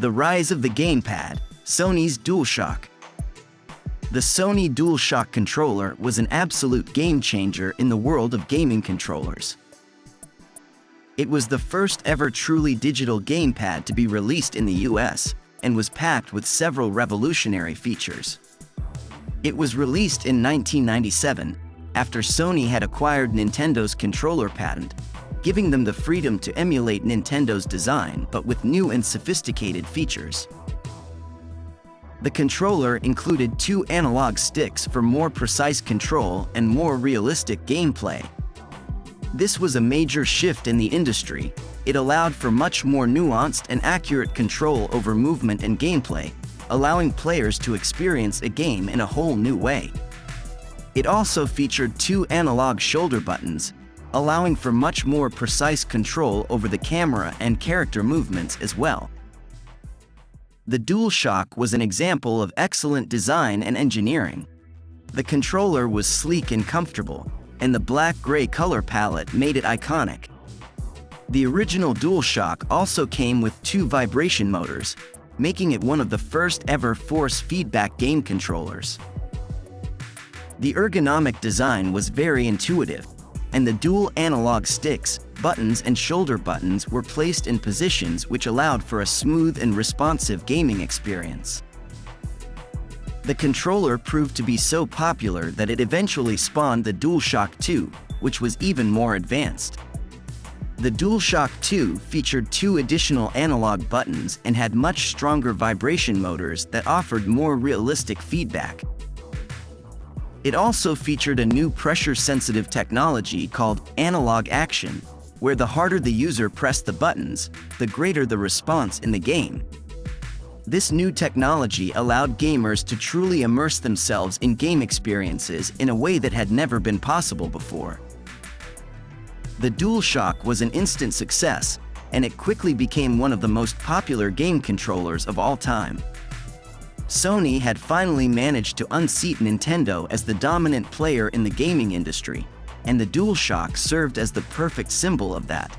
The rise of the gamepad, Sony's DualShock. The Sony DualShock controller was an absolute game-changer in the world of gaming controllers. It was the first ever truly digital gamepad to be released in the US, and was packed with several revolutionary features. It was released in 1997, after Sony had acquired Nintendo's controller patent, giving them the freedom to emulate Nintendo's design but with new and sophisticated features. The controller included 2 analog sticks for more precise control and more realistic gameplay. This was a major shift in the industry. It allowed for much more nuanced and accurate control over movement and gameplay, allowing players to experience a game in a whole new way. It also featured 2 analog shoulder buttons, allowing for much more precise control over the camera and character movements as well. The DualShock was an example of excellent design and engineering. The controller was sleek and comfortable, and the black-gray color palette made it iconic. The original DualShock also came with 2 vibration motors, making it one of the first ever force feedback game controllers. The ergonomic design was very intuitive, and the dual analog sticks, buttons and shoulder buttons were placed in positions which allowed for a smooth and responsive gaming experience. The controller proved to be so popular that it eventually spawned the DualShock 2, which was even more advanced. The DualShock 2 featured 2 additional analog buttons and had much stronger vibration motors that offered more realistic feedback. It also featured a new pressure-sensitive technology called analog action, where the harder the user pressed the buttons, the greater the response in the game. This new technology allowed gamers to truly immerse themselves in game experiences in a way that had never been possible before. The DualShock was an instant success, and it quickly became one of the most popular game controllers of all time. Sony had finally managed to unseat Nintendo as the dominant player in the gaming industry, and the DualShock served as the perfect symbol of that.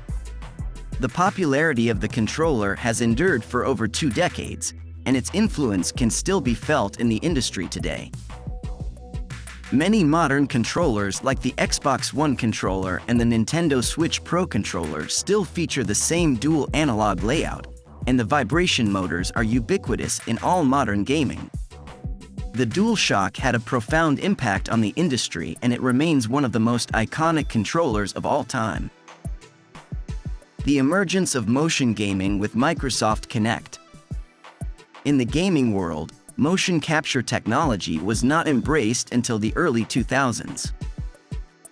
The popularity of the controller has endured for over 2 decades, and its influence can still be felt in the industry today. Many modern controllers like the Xbox One controller and the Nintendo Switch Pro controller still feature the same dual analog layout, and the vibration motors are ubiquitous in all modern gaming. The DualShock had a profound impact on the industry, and it remains one of the most iconic controllers of all time. The emergence of motion gaming with Microsoft Kinect. In the gaming world, motion capture technology was not embraced until the early 2000s.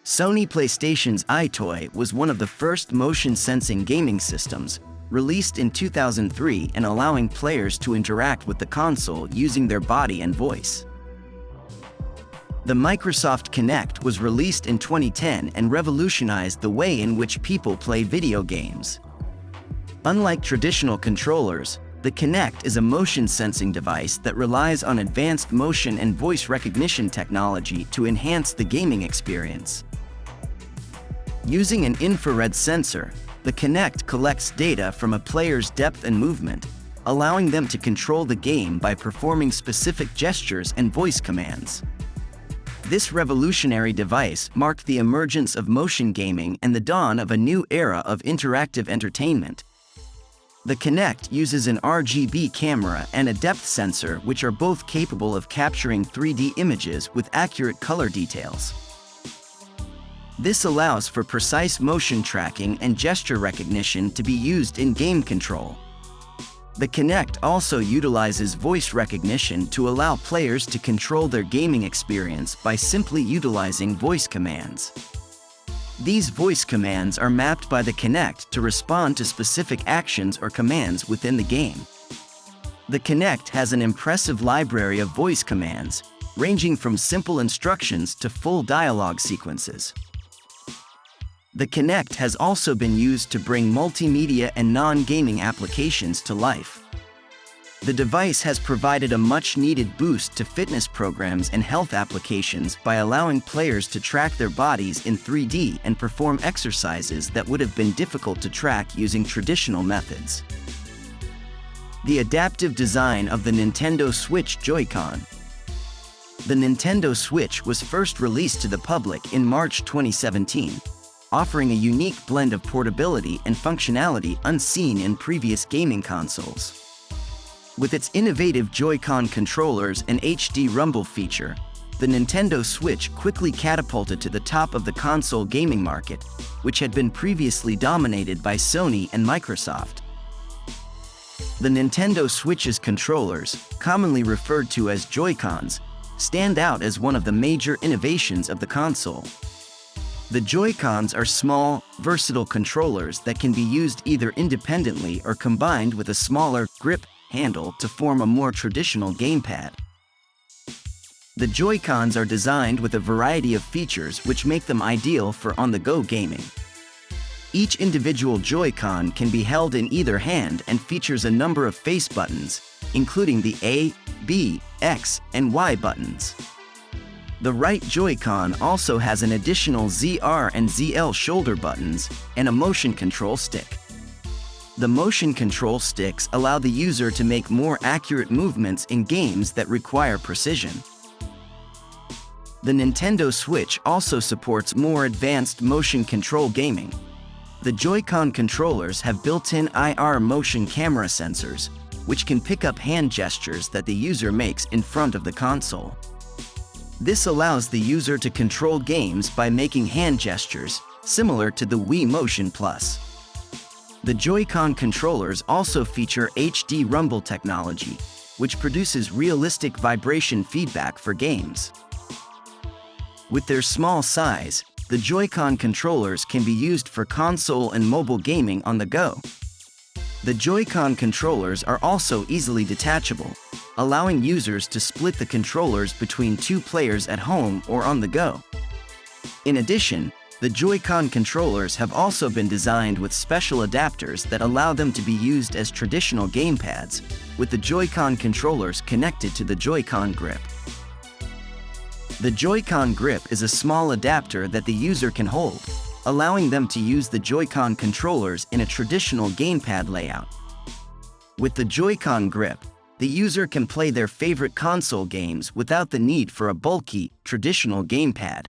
Sony PlayStation's EyeToy was one of the first motion-sensing gaming systems, released in 2003 and allowing players to interact with the console using their body and voice. The Microsoft Kinect was released in 2010 and revolutionized the way in which people play video games. Unlike traditional controllers, the Kinect is a motion-sensing device that relies on advanced motion and voice recognition technology to enhance the gaming experience. Using an infrared sensor, the Kinect collects data from a player's depth and movement, allowing them to control the game by performing specific gestures and voice commands. This revolutionary device marked the emergence of motion gaming and the dawn of a new era of interactive entertainment. The Kinect uses an RGB camera and a depth sensor, which are both capable of capturing 3D images with accurate color details. This allows for precise motion tracking and gesture recognition to be used in game control. The Kinect also utilizes voice recognition to allow players to control their gaming experience by simply utilizing voice commands. These voice commands are mapped by the Kinect to respond to specific actions or commands within the game. The Kinect has an impressive library of voice commands, ranging from simple instructions to full dialogue sequences. The Kinect has also been used to bring multimedia and non-gaming applications to life. The device has provided a much-needed boost to fitness programs and health applications by allowing players to track their bodies in 3D and perform exercises that would have been difficult to track using traditional methods. The adaptive design of the Nintendo Switch Joy-Con. The Nintendo Switch was first released to the public in March 2017, offering a unique blend of portability and functionality unseen in previous gaming consoles. With its innovative Joy-Con controllers and HD rumble feature, the Nintendo Switch quickly catapulted to the top of the console gaming market, which had been previously dominated by Sony and Microsoft. The Nintendo Switch's controllers, commonly referred to as Joy-Cons, stand out as one of the major innovations of the console. The Joy-Cons are small, versatile controllers that can be used either independently or combined with a smaller grip handle to form a more traditional gamepad. The Joy-Cons are designed with a variety of features which make them ideal for on-the-go gaming. Each individual Joy-Con can be held in either hand and features a number of face buttons, including the A, B, X, and Y buttons. The right Joy-Con also has an additional ZR and ZL shoulder buttons and a motion control stick. The motion control sticks allow the user to make more accurate movements in games that require precision. The Nintendo Switch also supports more advanced motion control gaming. The Joy-Con controllers have built-in IR motion camera sensors, which can pick up hand gestures that the user makes in front of the console. This allows the user to control games by making hand gestures, similar to the Wii Motion Plus. The Joy-Con controllers also feature HD rumble technology, which produces realistic vibration feedback for games. With their small size, the Joy-Con controllers can be used for console and mobile gaming on the go. The Joy-Con controllers are also easily detachable, allowing users to split the controllers between two players at home or on the go. In addition, the Joy-Con controllers have also been designed with special adapters that allow them to be used as traditional gamepads, with the Joy-Con controllers connected to the Joy-Con grip. The Joy-Con grip is a small adapter that the user can hold, allowing them to use the Joy-Con controllers in a traditional gamepad layout. With the Joy-Con grip, the user can play their favorite console games without the need for a bulky, traditional gamepad.